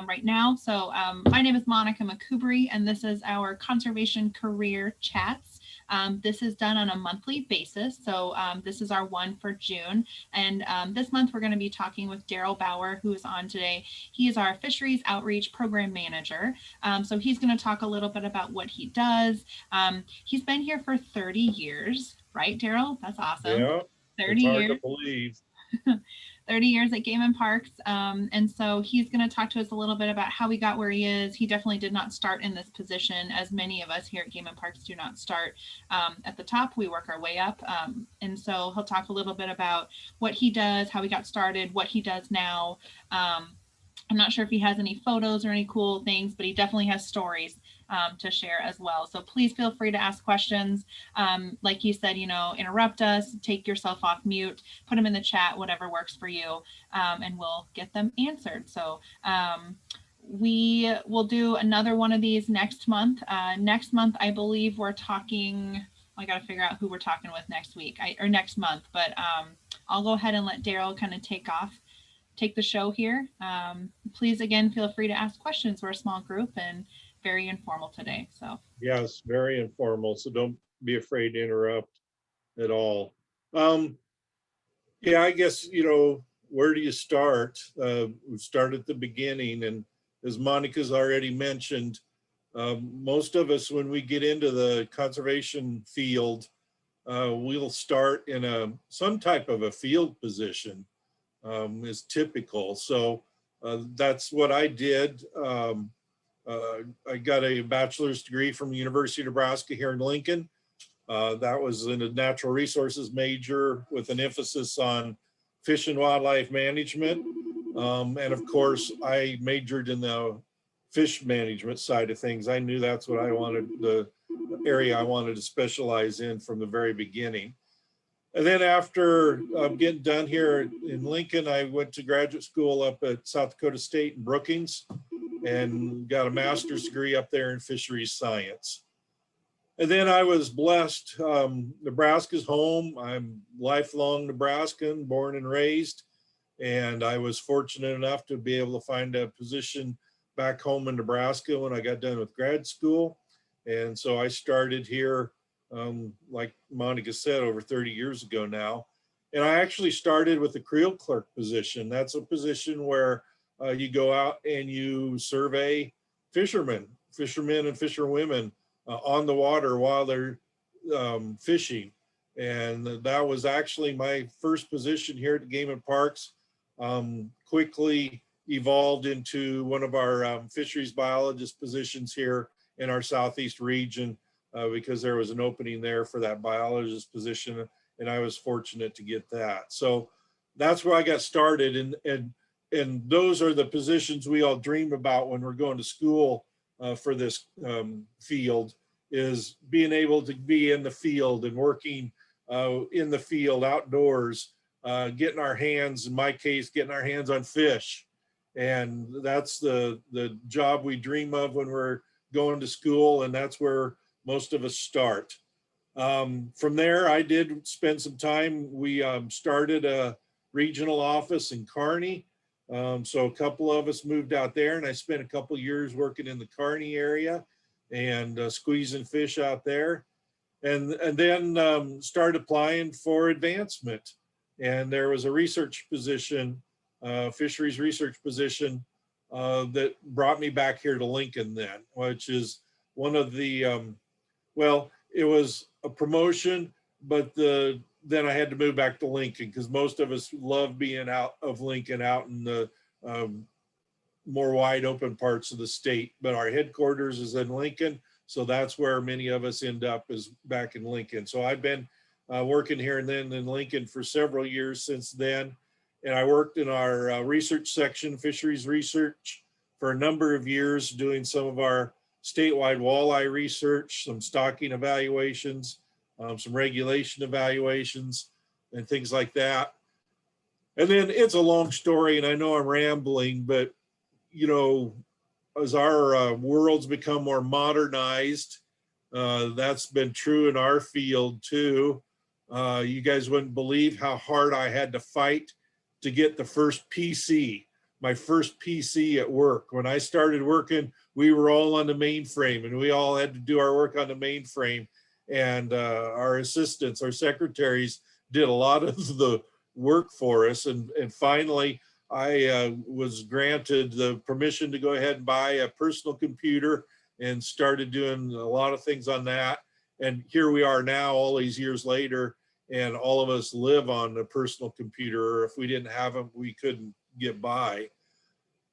right now. So my name is Monica McCubry, and this is our Conservation Career Chats. This is done on a monthly basis. So this is our one for June. And this month we're going to be talking with Daryl Bauer, who is on today. He is our Fisheries Outreach Program Manager. So he's going to talk a little bit about what he does. He's been here for 30 years, right, Daryl? That's awesome. Yeah, 30 it's hard to years. believe. 30 years at Game and Parks. And so he's going to talk to us a little bit about how he got where he is. He definitely did not start in this position, as many of us here at Game and Parks do not start at the top. We work our way up. And so he'll talk a little bit about what he does, how he got started, what he does now. I'm not sure if he has any photos or any cool things, but he definitely has stories to share as well. So please feel free to ask questions. Like he said, interrupt us, take yourself off mute, put them in the chat, whatever works for you, and we'll get them answered. So we will do another one of these next month. Next month, I believe we're talking, I got to figure out who we're talking with next week or next month, but I'll go ahead and let Daryl kind of take the show here. Please, again, feel free to ask questions. We're a small group and very informal today. So Yes, very informal. So don't be afraid to interrupt at all. Um, yeah, I guess, where do you start? We start at the beginning. And as Monica's already mentioned, most of us, when we get into the conservation field, we'll start in some type of a field position. Is typical. So that's what I did. I got a bachelor's degree from the University of Nebraska here in Lincoln. That was in a natural resources major with an emphasis on fish and wildlife management. And of course, I majored in the fish management side of things. I knew that's what I wanted, the area I wanted to specialize in from the very beginning. And then after getting done here in Lincoln, I went to graduate school up at South Dakota State in Brookings and got a master's degree up there in fisheries science. And then I was blessed. Nebraska's home. I'm lifelong Nebraskan, born and raised. And I was fortunate enough to be able to find a position back home in Nebraska when I got done with grad school. And so I started here, like Monica said, over 30 years ago now. And I actually started with the creel clerk position. That's a position where you go out and you survey fishermen and fisherwomen on the water while they're fishing. And that was actually my first position here at the Game and Parks. Quickly evolved into one of our fisheries biologist positions here in our Southeast region because there was an opening there for that biologist position, and I was fortunate to get that. So that's where I got started, and those are the positions we all dream about when we're going to school for this field, is being able to be in the field and working in the field outdoors, getting our hands, in my case, getting our hands on fish. And that's the job we dream of when we're going to school, and that's where most of us start. From there, I did spend some time. We started a regional office in Kearney. So a couple of us moved out there, and I spent a couple years working in the Kearney area and squeezing fish out there. And then started applying for advancement. And there was a research position, fisheries research position, that brought me back here to Lincoln then, which is one of the, well, it was a promotion, but then I had to move back to Lincoln because most of us love being out of Lincoln, out in the more wide open parts of the state. But our headquarters is in Lincoln, so that's where many of us end up, is back in Lincoln. So I've been working here and then in Lincoln for several years since then. And I worked in our research section, fisheries research, for a number of years, doing some of our statewide walleye research, some stocking evaluations, some regulation evaluations, and things like that. And then it's a long story, and I know I'm rambling, but as our world's become more modernized, that's been true in our field too. You guys wouldn't believe how hard I had to fight to get the first PC. my first PC at work. When I started working, we were all on the mainframe, and we all had to do our work on the mainframe. And our assistants, our secretaries, did a lot of the work for us. And finally, I was granted the permission to go ahead and buy a personal computer and started doing a lot of things on that. And here we are now, all these years later, and all of us live on a personal computer. If we didn't have them, we couldn't get by.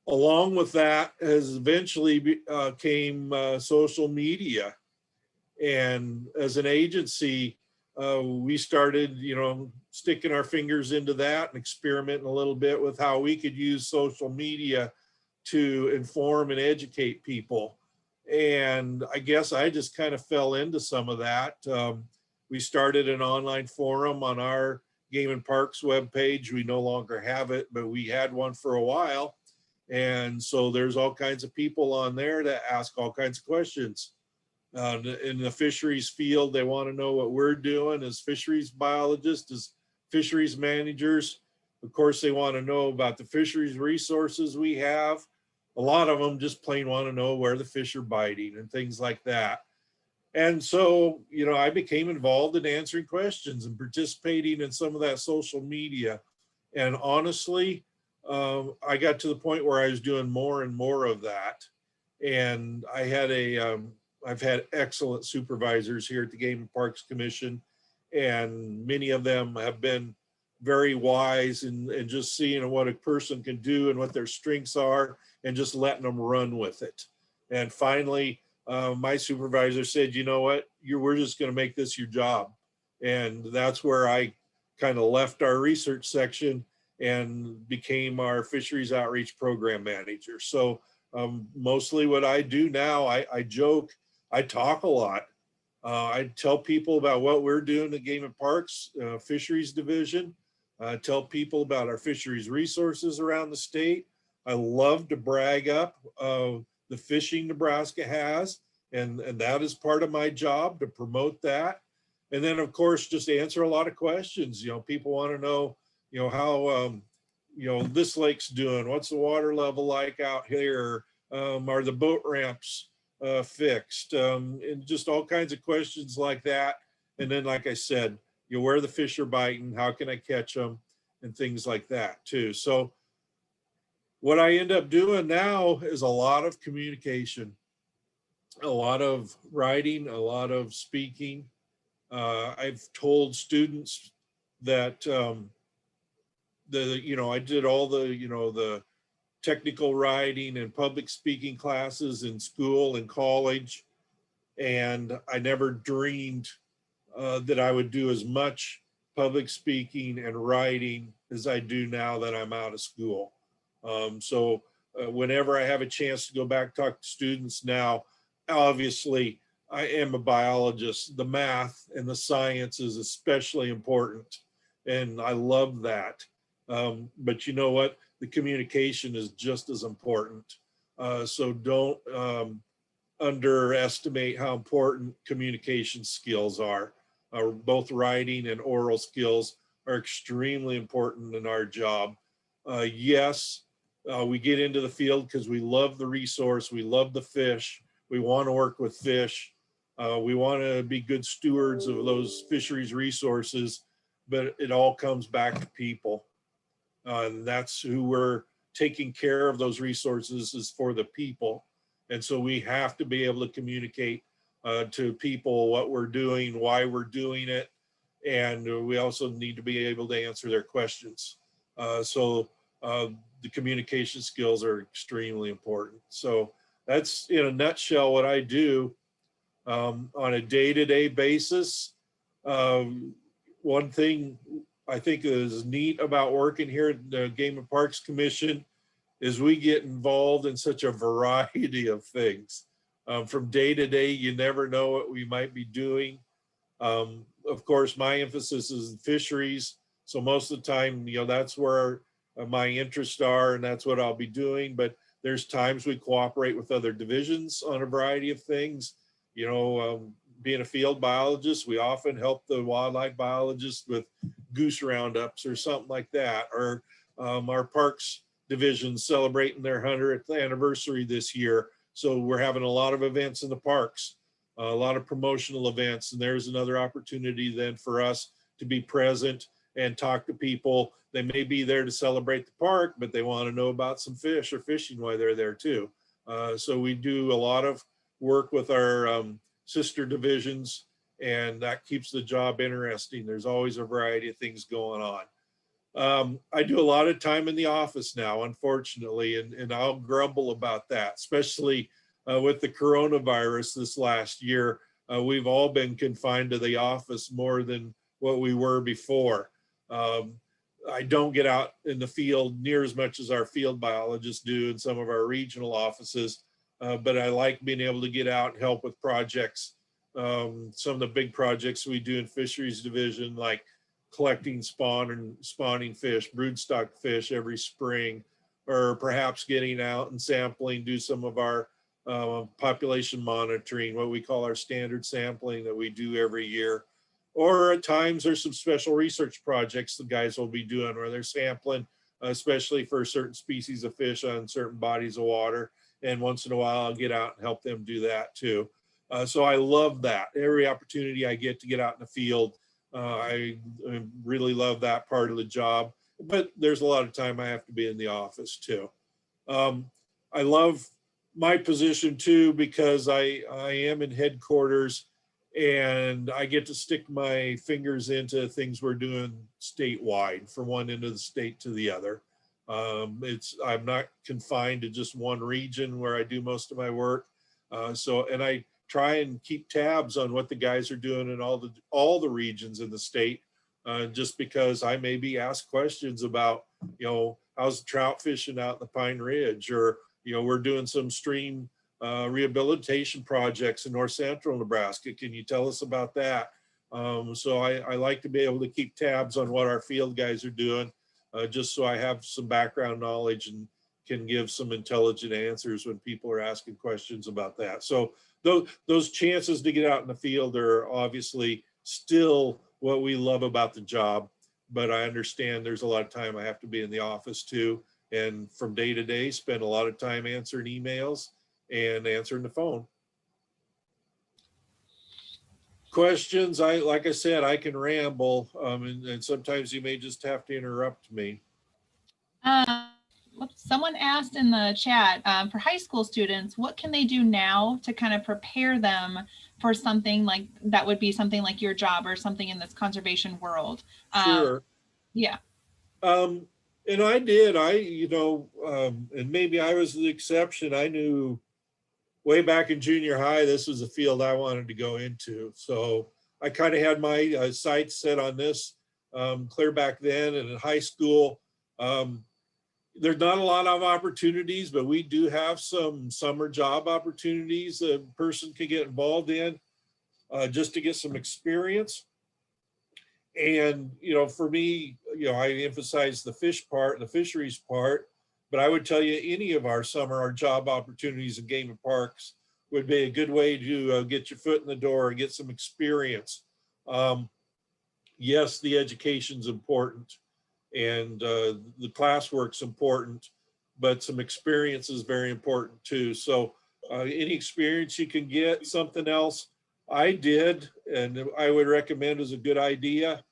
Along with that has eventually came social media. And as an agency, we started, sticking our fingers into that and experimenting a little bit with how we could use social media to inform and educate people. And I guess I just kind of fell into some of that. We started an online forum on our Game and Parks webpage. We no longer have it, but we had one for a while. And so there's all kinds of people on there that ask all kinds of questions. In the fisheries field, they want to know what we're doing as fisheries biologists, as fisheries managers. Of course, they want to know about the fisheries resources we have. A lot of them just plain want to know where the fish are biting and things like that. And so, I became involved in answering questions and participating in some of that social media. And honestly, I got to the point where I was doing more and more of that. And I've had excellent supervisors here at the Game and Parks Commission, and many of them have been very wise in just seeing what a person can do and what their strengths are and just letting them run with it. And finally, my supervisor said, you know what, we're just going to make this your job. And that's where I kind of left our research section and became our Fisheries Outreach Program Manager. So mostly what I do now, I joke, I talk a lot. I tell people about what we're doing at Game and Parks Fisheries Division. Tell people about our fisheries resources around the state. I love to brag up the fishing Nebraska has, and that is part of my job, to promote that. And then, of course, just answer a lot of questions. People want to know, how, this lake's doing. What's the water level like out here? Are the boat ramps fixed? And just all kinds of questions like that. And then, like I said, where the fish are biting, how can I catch them, and things like that too. So what I end up doing now is a lot of communication, a lot of writing, a lot of speaking. I've told students that I did all the technical writing and public speaking classes in school and college, and I never dreamed that I would do as much public speaking and writing as I do now that I'm out of school. So whenever I have a chance to go back, talk to students now, obviously I am a biologist. The math and the science is especially important, and I love that. But you know what? The communication is just as important. So don't underestimate how important communication skills are. Both writing and oral skills are extremely important in our job. Yes, we get into the field because we love the resource, we love the fish, we want to work with fish, we want to be good stewards of those fisheries resources, but it all comes back to people. And that's who we're taking care of. Those resources is for the people. And so we have to be able to communicate to people what we're doing, why we're doing it. And we also need to be able to answer their questions. So the communication skills are extremely important. So that's in a nutshell what I do on a day-to-day basis. One thing I think is neat about working here at the Game and Parks Commission is we get involved in such a variety of things. From day to day, you never know what we might be doing. Of course, my emphasis is fisheries. So most of the time, that's where my interests are, and that's what I'll be doing. But there's times we cooperate with other divisions on a variety of things. Being a field biologist, we often help the wildlife biologist with goose roundups or something like that. Or our parks divisions celebrating their 100th anniversary this year. So we're having a lot of events in the parks, a lot of promotional events, and there's another opportunity then for us to be present and talk to people. They may be there to celebrate the park, but they want to know about some fish or fishing while they're there too. So we do a lot of work with our sister divisions, and that keeps the job interesting. There's always a variety of things going on. I do a lot of time in the office now, unfortunately, and I'll grumble about that, especially with the coronavirus this last year. We've all been confined to the office more than what we were before. I don't get out in the field near as much as our field biologists do in some of our regional offices, but I like being able to get out and help with projects. Some of the big projects we do in fisheries division, like collecting spawning fish, broodstock fish every spring, or perhaps getting out and sampling, do some of our population monitoring, what we call our standard sampling that we do every year. Or at times there's some special research projects the guys will be doing where they're sampling, especially for certain species of fish on certain bodies of water. And once in a while I'll get out and help them do that too. So I love that. Every opportunity I get to get out in the field, I really love that part of the job, but there's a lot of time I have to be in the office too. I love my position too, because I am in headquarters and I get to stick my fingers into things we're doing statewide, from one end of the state to the other. I'm not confined to just one region where I do most of my work. And I try and keep tabs on what the guys are doing in all the regions in the state, just because I may be asked questions about, how's the trout fishing out in the Pine Ridge, or, we're doing some stream rehabilitation projects in north central Nebraska. Can you tell us about that? So I like to be able to keep tabs on what our field guys are doing, just so I have some background knowledge and can give some intelligent answers when people are asking questions about that. So those chances to get out in the field are obviously still what we love about the job, but I understand there's a lot of time I have to be in the office too. And from day to day, spend a lot of time answering emails and answering the phone. Questions, like I said, I can ramble, and sometimes you may just have to interrupt me. Someone asked in the chat, for high school students, what can they do now to kind of prepare them for something like that would be something like your job or something in this conservation world? Sure. Yeah. And I did, and maybe I was the exception. I knew way back in junior high, this was a field I wanted to go into. So I kind of had my sights set on this clear back then. And in high school, there's not a lot of opportunities, but we do have some summer job opportunities a person can get involved in just to get some experience. And, for me, I emphasize the fish part, the fisheries part, but I would tell you any of our job opportunities in game and parks would be a good way to get your foot in the door and get some experience. Yes, the education's important and the classwork's important, but some experience is very important too. So any experience you can get, something else I did, and I would recommend is a good idea.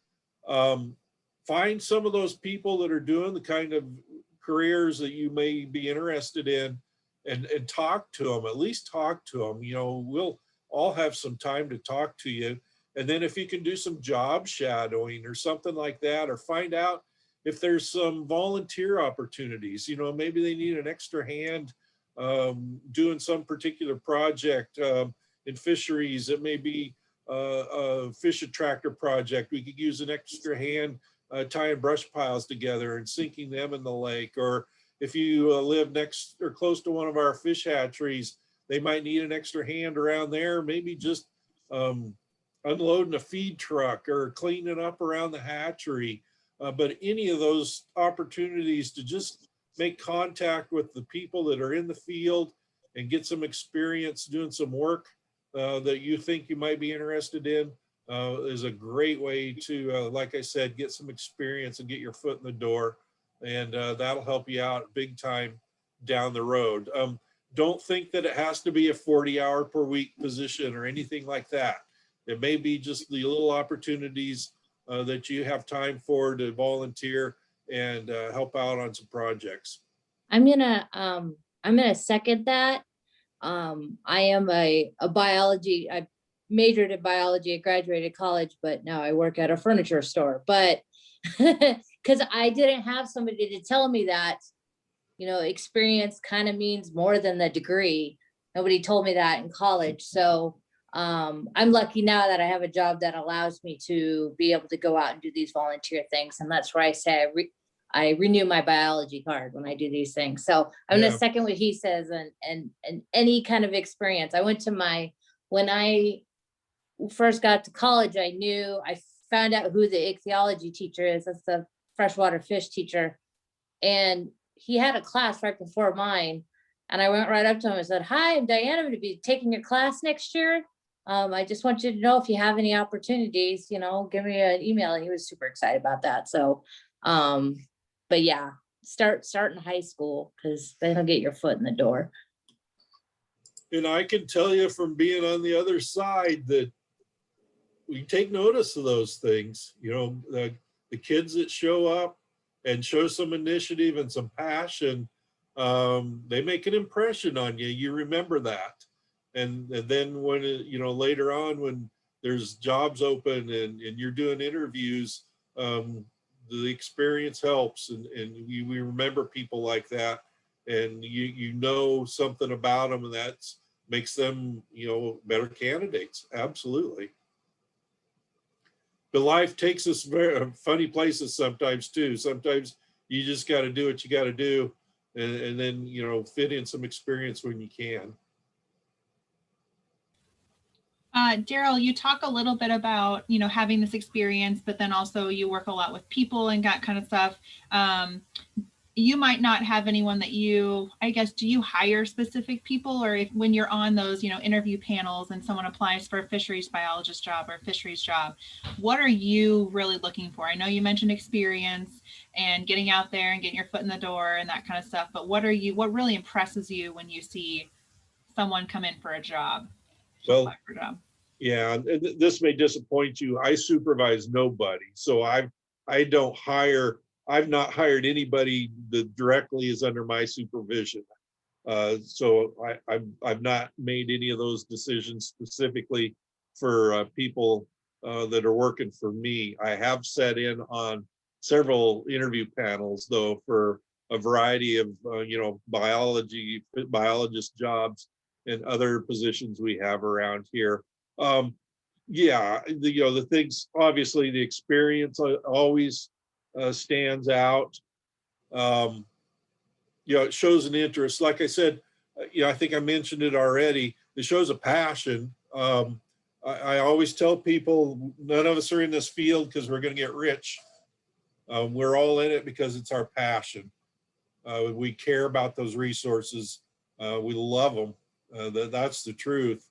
Find some of those people that are doing the kind of careers that you may be interested in and talk to them, at least talk to them. We'll all have some time to talk to you. And then if you can do some job shadowing or something like that, or find out if there's some volunteer opportunities, maybe they need an extra hand doing some particular project in fisheries. It may be a fish attractor project. We could use an extra hand tying brush piles together and sinking them in the lake. Or if you live next or close to one of our fish hatcheries, they might need an extra hand around there, maybe just unloading a feed truck or cleaning up around the hatchery. But any of those opportunities to just make contact with the people that are in the field and get some experience doing some work that you think you might be interested in is a great way to, like I said, get some experience and get your foot in the door and that'll help you out big time down the road. Don't think that it has to be a 40-hour per week position or anything like that. It may be just the little opportunities that you have time for to volunteer and help out on some projects. I'm gonna second that. I am a biology, I majored in biology, I graduated college, but now I work at a furniture store. But because I didn't have somebody to tell me that, experience kind of means more than the degree. Nobody told me that in college. So I'm lucky now that I have a job that allows me to be able to go out and do these volunteer things. And that's where I say I renew my biology card when I do these things. So I'm Yeah. gonna second what he says, and any kind of experience. When I first got to college, I found out who the ichthyology teacher is. That's the freshwater fish teacher. And he had a class right before mine. And I went right up to him and said, "Hi, I'm Diana. I'm going to be taking your class next year. I just want you to know if you have any opportunities, give me an email." And he was super excited about that. So, but yeah, start in high school, because then you'll get your foot in the door. And I can tell you from being on the other side that we take notice of those things. The kids that show up and show some initiative and some passion, they make an impression on you. You remember that. And then when, later on, when there's jobs open and you're doing interviews, the experience helps. And we remember people like that. And you know something about them, and that makes them, better candidates. Absolutely. But life takes us very funny places sometimes too. Sometimes you just got to do what you got to do, and then fit in some experience when you can. Daryl, you talk a little bit about having this experience, but then also you work a lot with people and that kind of stuff. You might not have anyone that do you hire specific people, or when you're on those, interview panels and someone applies for a fisheries biologist job or a fisheries job, what are you really looking for? I know you mentioned experience and getting out there and getting your foot in the door and that kind of stuff, but what really impresses you when you see someone come in for a job? Well, yeah, this may disappoint you. I supervise nobody, so I've not hired anybody that directly is under my supervision. So I've not made any of those decisions specifically for people that are working for me. I have sat in on several interview panels, though, for a variety of biologist jobs and other positions we have around here. Yeah, the things, obviously the experience always stands out. It shows an interest. Like I said, I think I mentioned it already. It shows a passion. I always tell people, none of us are in this field because we're going to get rich. We're all in it because it's our passion. We care about those resources. We love them. That's the truth.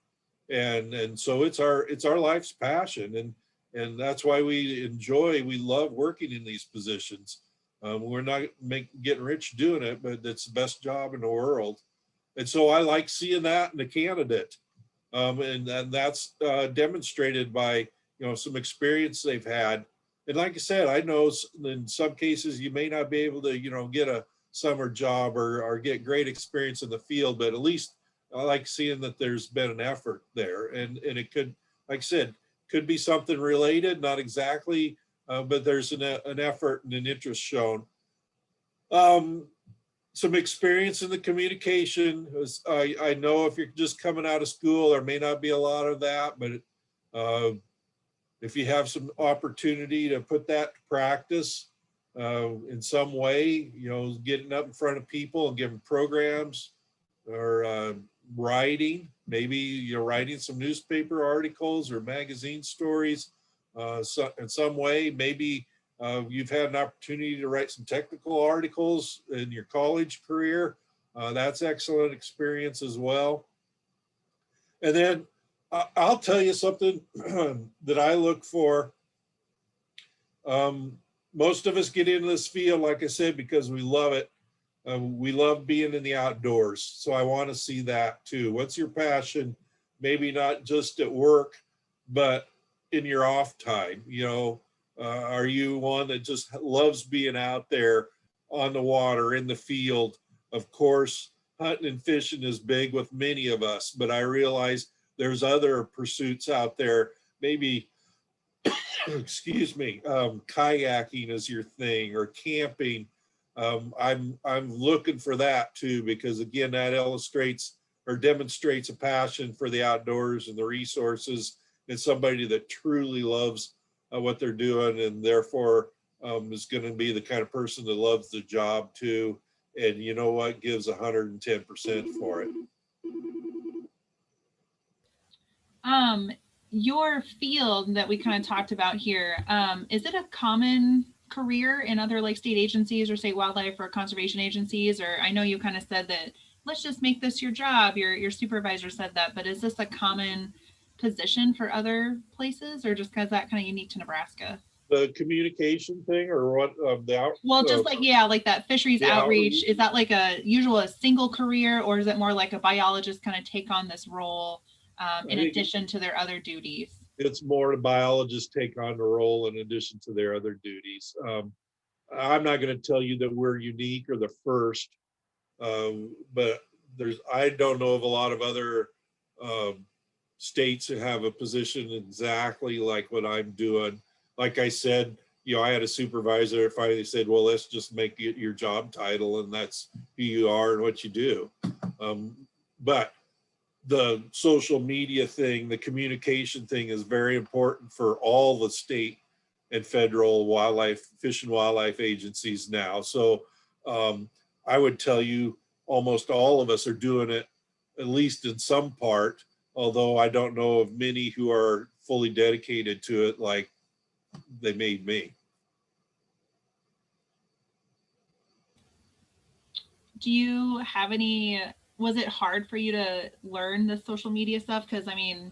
And so it's our life's passion, and that's why we love working in these positions. We're not getting rich doing it, but it's the best job in the world. And so I like seeing that in a candidate, and that's demonstrated by some experience they've had. And like I said, I know in some cases you may not be able to get a summer job or get great experience in the field, but at least I like seeing that there's been an effort there, and it could, like I said, could be something related, not exactly, but there's an effort and an interest shown. Some experience in the communication. I know if you're just coming out of school, there may not be a lot of that, but if you have some opportunity to put that to practice in some way, getting up in front of people and giving programs, or writing, maybe you're writing some newspaper articles or magazine stories in some way. Maybe you've had an opportunity to write some technical articles in your college career. That's excellent experience as well. And then I'll tell you something that I look for. most of us get into this field, like I said, because we love it. We love being in the outdoors. So I want to see that too. What's your passion? Maybe not just at work, but in your off time, are you one that just loves being out there on the water, in the field? Of course, hunting and fishing is big with many of us, but I realize there's other pursuits out there. Maybe, excuse me, kayaking is your thing, or camping. I'm looking for that too, because again, that illustrates or demonstrates a passion for the outdoors and the resources, and somebody that truly loves what they're doing, and therefore is going to be the kind of person that loves the job too. And you know what, gives 110% for it. Your field that we kind of talked about here, is it a common career in other like state agencies or state wildlife or conservation agencies? Or I know you kind of said that let's just make this your job. Your supervisor said that, but is this a common position for other places, or just because that kind of unique to Nebraska? The communication thing, or what? Well, just like, yeah, like that fisheries the outreach, is that like a single career, or is it more like a biologist kind of take on this role in addition to their other duties? It's more the biologists take on the role in addition to their other duties. I'm not going to tell you that we're unique or the first, but I don't know of a lot of other states that have a position exactly like what I'm doing. Like I said, I had a supervisor that finally said, well, let's just make it your job title, and that's who you are and what you do. But the social media thing, the communication thing is very important for all the state and federal fish and wildlife agencies now. So I would tell you almost all of us are doing it, at least in some part, although I don't know of many who are fully dedicated to it like they made me. Do you have was it hard for you to learn the social media stuff? Because I mean,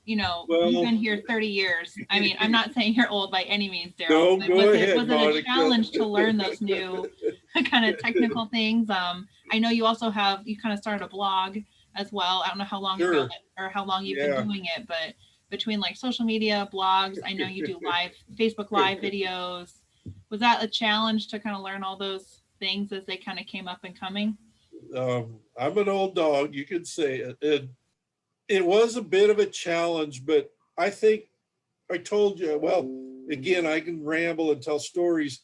you've been here 30 years. I mean, I'm not saying you're old by any means, Daryl. No, go ahead, was it a challenge to learn those new kind of technical things? I know you also you kind of started a blog as well. I don't know how long ago or how long you've been doing it, but between like social media, blogs, I know you do Facebook Live videos. Was that a challenge to kind of learn all those things as they kind of came up and coming? I'm an old dog, you could say it. It was a bit of a challenge, but I think I told you, well, again, I can ramble and tell stories,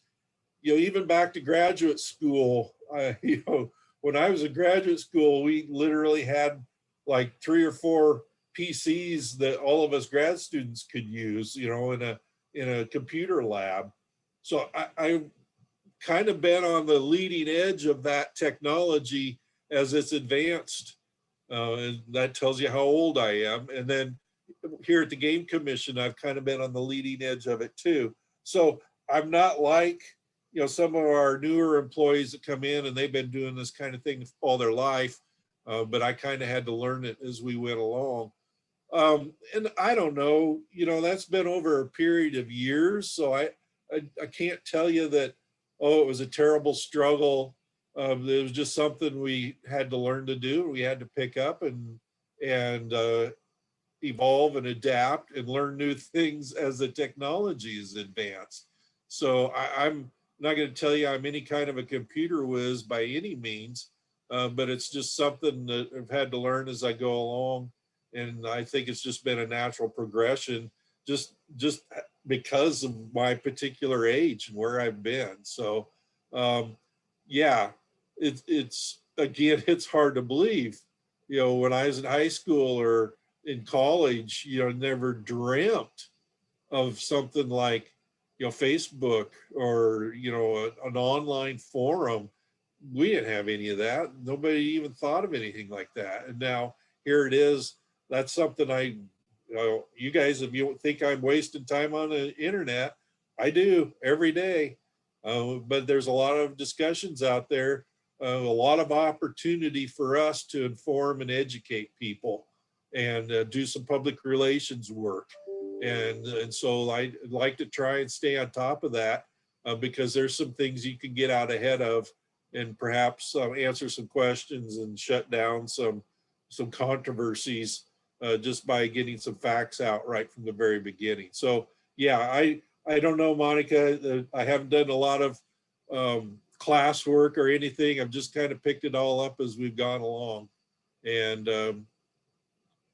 even back to graduate school. When I was in graduate school, we literally had like 3 or 4 PCs that all of us grad students could use, in a computer lab. So I kind of been on the leading edge of that technology as it's advanced. And that tells you how old I am. And then here at the Game Commission, I've kind of been on the leading edge of it too. So I'm not like, some of our newer employees that come in and they've been doing this kind of thing all their life. But I kind of had to learn it as we went along. And I don't know, that's been over a period of years. So I can't tell you that, oh, it was a terrible struggle. It was just something we had to learn to do. We had to pick up and evolve and adapt and learn new things as the technology is advanced. So I'm not going to tell you I'm any kind of a computer whiz by any means, but it's just something that I've had to learn as I go along. And I think it's just been a natural progression, just because of my particular age and where I've been. So yeah, it's again, it's hard to believe, when I was in high school or in college, never dreamt of something like, Facebook or, an online forum. We didn't have any of that. Nobody even thought of anything like that. And now here it is. That's something you guys, if you think I'm wasting time on the internet, I do every day. But there's a lot of discussions out there, a lot of opportunity for us to inform and educate people and do some public relations work. And so I like to try and stay on top of that. because there's some things you can get out ahead of and perhaps answer some questions and shut down some controversies just by getting some facts out right from the very beginning. So yeah, I don't know, Monica. I haven't done a lot of classwork or anything. I've just kind of picked it all up as we've gone along, and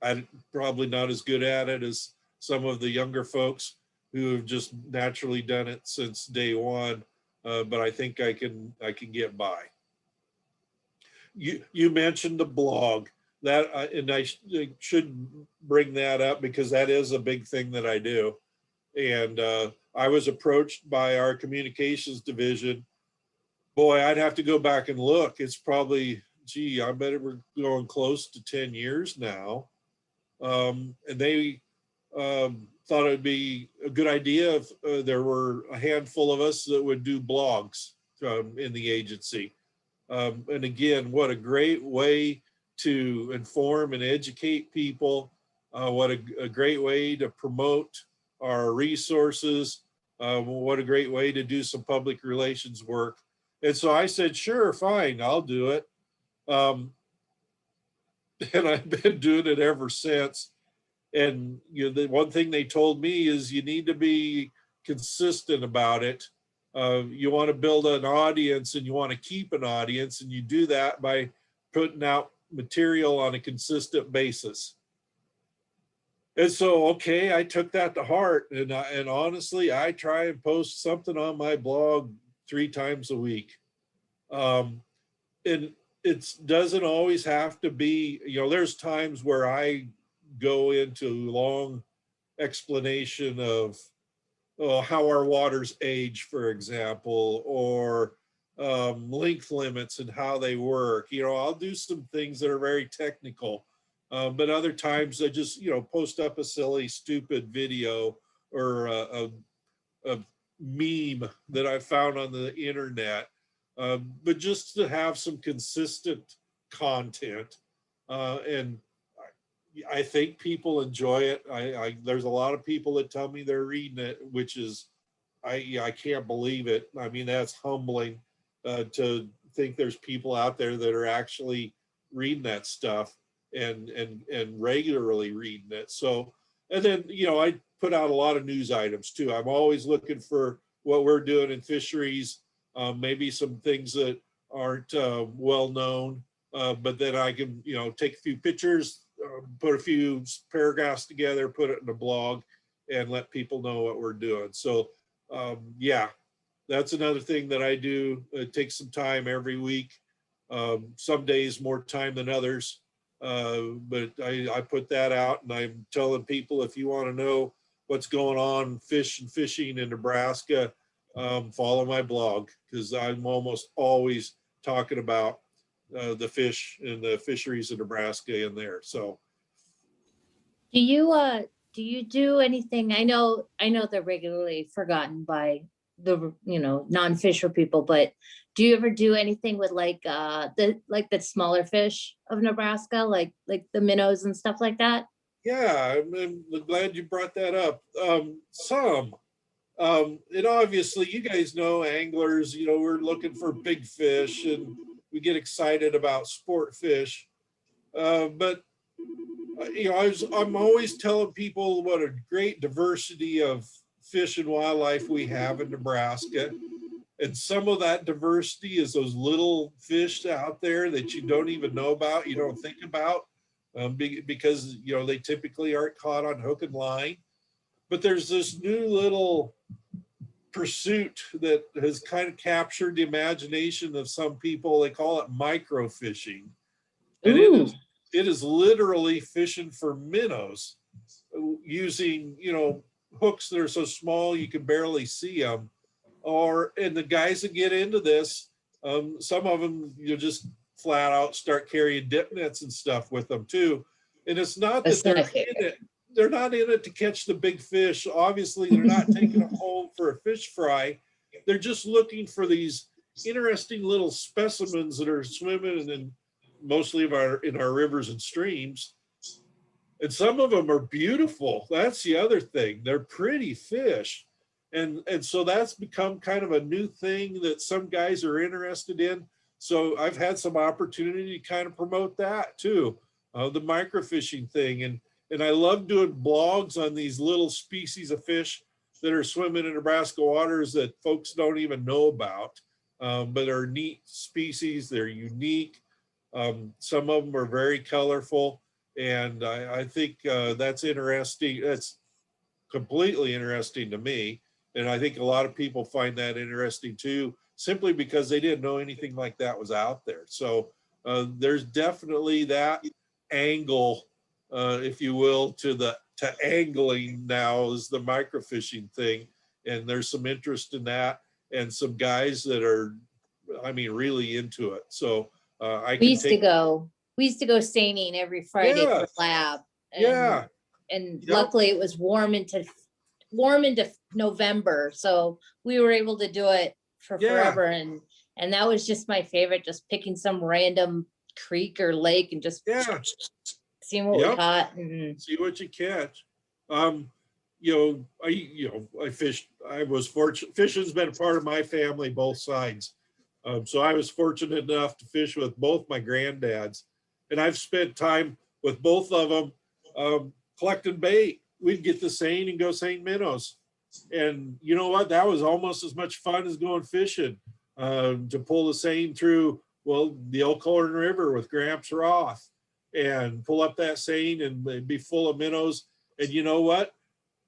I'm probably not as good at it as some of the younger folks who have just naturally done it since day one. But I think I can get by. You mentioned the blog that, and I should bring that up because that is a big thing that I do. And I was approached by our communications division. Boy, I'd have to go back and look. It's probably, gee, I bet we're going close to 10 years now. And they thought it would be a good idea if there were a handful of us that would do blogs in the agency. And again, what a great way to inform and educate people. What a great way to promote our resources. What a great way to do some public relations work. And so I said, sure, fine, I'll do it. And I've been doing it ever since. And the one thing they told me is you need to be consistent about it. You want to build an audience and you want to keep an audience, and you do that by putting out material on a consistent basis. And so, okay, I took that to heart, and honestly, I try and post something on my blog 3 times a week. And it doesn't always have to be, there's times where I go into long explanation of how our waters age, for example, or length limits and how they work. I'll do some things that are very technical, but other times I just, post up a silly, stupid video or a meme that I found on the internet, but just to have some consistent content. And I think people enjoy it. There's a lot of people that tell me they're reading it, which is, I can't believe it. I mean, that's humbling to think there's people out there that are actually reading that stuff and regularly reading it. So, and then, I put out a lot of news items too. I'm always looking for what we're doing in fisheries, maybe some things that aren't well known, but then I can, take a few pictures, put a few paragraphs together, put it in a blog, and let people know what we're doing. So yeah, that's another thing that I do. It takes some time every week. Some days more time than others, but I put that out, and I'm telling people, if you want to know what's going on fishing in Nebraska, follow my blog, because I'm almost always talking about the fish and the fisheries in Nebraska in there. So Do you do anything? I know they're regularly forgotten by the non-fisher people, but do you ever do anything with the smaller fish of Nebraska, like the minnows and stuff like that? yeah, I'm glad you brought that up. And obviously, you guys know, anglers, we're looking for big fish and we get excited about sport fish. But I'm always telling people what a great diversity of fish and wildlife we have in Nebraska. And some of that diversity is those little fish out there that you don't even know about, you don't think about, because, they typically aren't caught on hook and line. But there's this new little pursuit that has kind of captured the imagination of some people. They call it microfishing. And it is literally fishing for minnows using, hooks that are so small you can barely see them. And the guys that get into this, some of them, just flat out start carrying dip nets and stuff with them too. And it's not that they're in it. They're not in it to catch the big fish. Obviously, they're not taking them home for a fish fry. They're just looking for these interesting little specimens that are swimming in mostly in our rivers and streams. And some of them are beautiful. That's the other thing. They're pretty fish. And so that's become kind of a new thing that some guys are interested in. So I've had some opportunity to kind of promote that too, the microfishing thing. And I love doing blogs on these little species of fish that are swimming in Nebraska waters that folks don't even know about, but are neat species. They're unique. Some of them are very colorful. And I think that's interesting. That's completely interesting to me. And I think a lot of people find that interesting too, simply because they didn't know anything like that was out there. So there's definitely that angle, if you will, to angling now is the microfishing thing. And there's some interest in that and some guys that are, I mean, really into it. So I We can used to take, go, we used to go seining every Friday yeah, for lab. yeah, And yep, luckily it was warm into November. So we were able to do it for yeah, forever. And that was just my favorite, just picking some random creek or lake and just yeah, seeing what we yep. caught. And See what you catch. You know, I fished. I was fortunate. Fishing's been a part of my family, both sides. So I was fortunate enough to fish with both my granddads, and I've spent time with both of them collecting bait. We'd get the seine and go seine minnows, and you know what? That was almost as much fun as going fishing. To pull the seine through, well, the Elkhorn River with Gramps Roth, and pull up that seine and it'd be full of minnows. And you know what?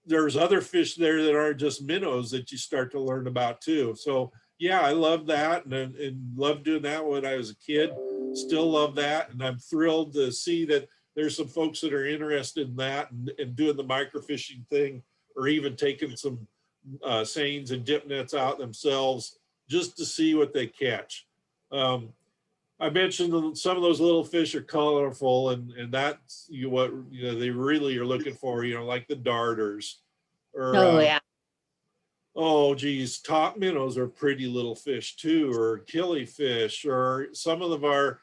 There's other fish there that aren't just minnows that you start to learn about too. So yeah, I love that and loved doing that when I was a kid. Still love that. And I'm thrilled to see that there's some folks that are interested in that and doing the microfishing thing, or even taking some seines and dip nets out themselves just to see what they catch. Um, I mentioned some of those little fish are colorful, and that's what they really are looking for. Like the darters, or oh yeah. oh geez, top minnows are pretty little fish too, or killifish, or some of our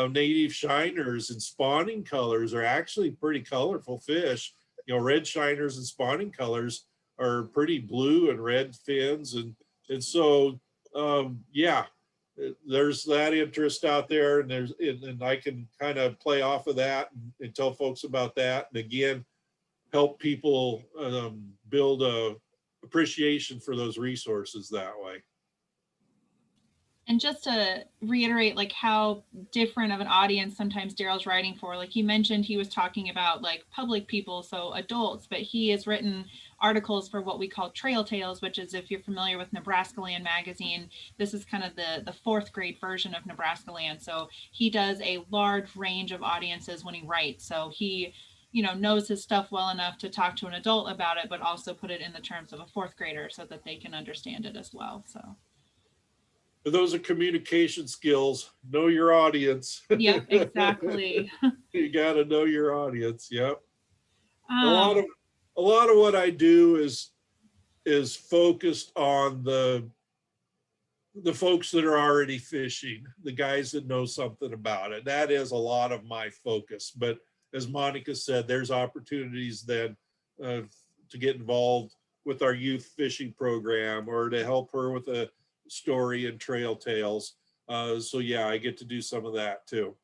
native shiners and spawning colors are actually pretty colorful fish. Red shiners and spawning colors are pretty blue and red fins, and so yeah, there's that interest out there, and I can kind of play off of that and tell folks about that, and again, help people build a appreciation for those resources that way. And just to reiterate, like how different of an audience sometimes Daryl's writing for, like you mentioned, he was talking about like public people, so adults, but he has written articles for what we call Trail Tales, which is, if you're familiar with Nebraska Land magazine, this is kind of the fourth grade version of Nebraska Land. So he does a large range of audiences when he writes. So he knows his stuff well enough to talk to an adult about it, but also put it in the terms of a fourth grader so that they can understand it as well. So Those are communication skills. Know your audience. yep, exactly. You got to know your audience. Yep. A lot Um, of what I do is focused on the folks that are already fishing, the guys that know something about it. That is a lot of my focus. But as Monica said, there's opportunities then to get involved with our youth fishing program, or to help her with a story and Trail Tales. So yeah, I get to do some of that too.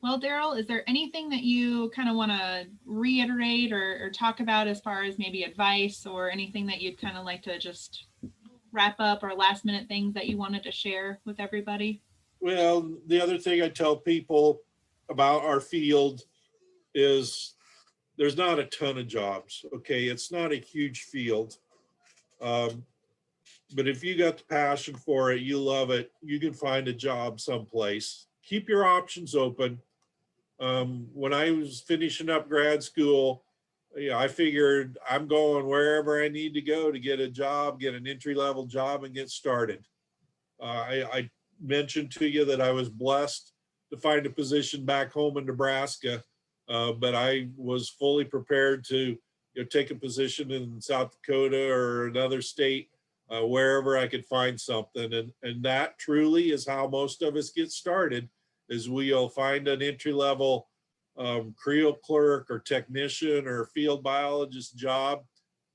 well, Daryl, is there anything that you kind of want to reiterate or talk about as far as maybe advice, or anything that you'd kind of like to just wrap up, or last minute things that you wanted to share with everybody? Well, the other thing I tell people about our field is there's not a ton of jobs. Okay, it's not a huge field. Um, but if you got the passion for it, you love it, you can find a job someplace. Keep your options open. When I was finishing up grad school, I figured I'm going wherever I need to go to get a job, get an entry-level job, and get started. I mentioned to you that I was blessed to find a position back home in Nebraska, but I was fully prepared to take a position in South Dakota or another state, wherever I could find something. And that truly is how most of us get started, is we'll find an entry level creel clerk or technician or field biologist job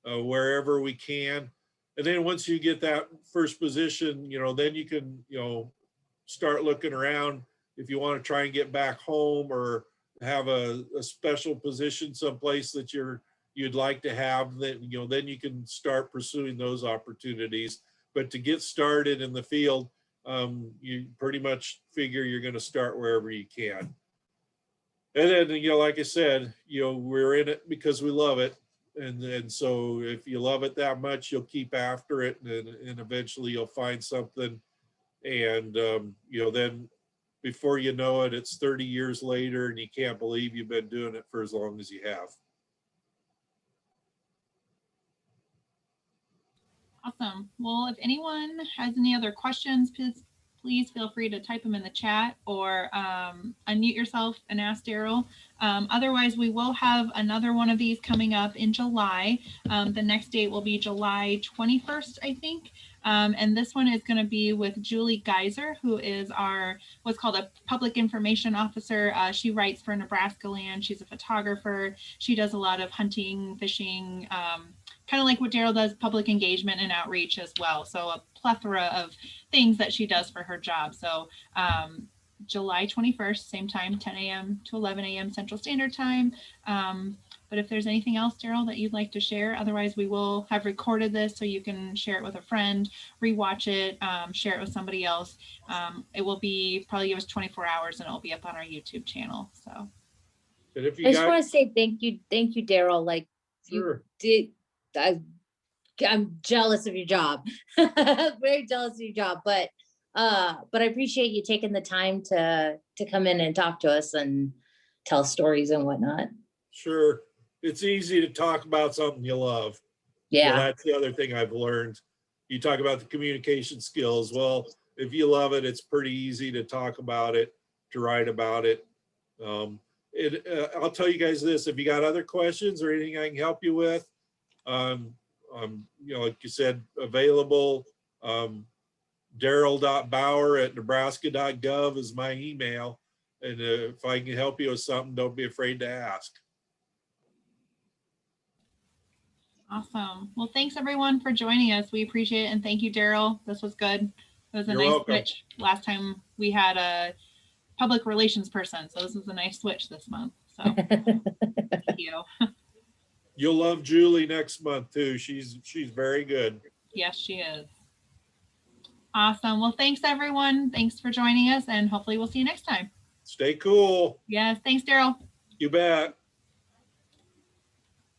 wherever we can. And then once you get that first position, then you can, start looking around if you want to try and get back home or have a special position someplace that you'd like to have, that then you can start pursuing those opportunities. But to get started in the field, you pretty much figure you're going to start wherever you can. And then, like I said, we're in it because we love it. And so if you love it that much, you'll keep after it, and eventually you'll find something. And, then before you know it, it's 30 years later and you can't believe you've been doing it for as long as you have. Awesome. Well, if anyone has any other questions, please feel free to type them in the chat or unmute yourself and ask Daryl. Otherwise, we will have another one of these coming up in July. The next date will be July 21st, I think. And this one is going to be with Julie Geiser, who is what's called a public information officer. She writes for Nebraska Land. She's a photographer. She does a lot of hunting, fishing, kind of like what Daryl does, public engagement and outreach as well. So a plethora of things that she does for her job. So July 21st, same time, 10 a.m. to 11 a.m. Central Standard Time. But if there's anything else, Daryl, that you'd like to share, otherwise we will have recorded this so you can share it with a friend, rewatch it, share it with somebody else. It will be probably give us 24 hours and it'll be up on our YouTube channel. So. And if you I just want to say thank you, Daryl. Like, sure. You did. I'm jealous of your job. Very jealous of your job, but I appreciate you taking the time to come in and talk to us and tell stories and whatnot. Sure. It's easy to talk about something you love. Yeah. That's the other thing I've learned. You talk about the communication skills. Well, if you love it, it's pretty easy to talk about it, to write about it. I'll tell you guys this, if you got other questions or anything I can help you with, like you said, available. Daryl.Bauer@nebraska.gov is my email. And if I can help you with something, don't be afraid to ask. Awesome. Well, thanks everyone for joining us. We appreciate it. And thank you, Daryl. This was good. It was a nice switch. Last time we had a public relations person. So this was a nice switch this month. So thank you. You'll love Julie next month too. She's very good. Yes, she is. Awesome. Well, thanks everyone. Thanks for joining us and hopefully we'll see you next time. Stay cool. Yes. Thanks, Daryl. You bet.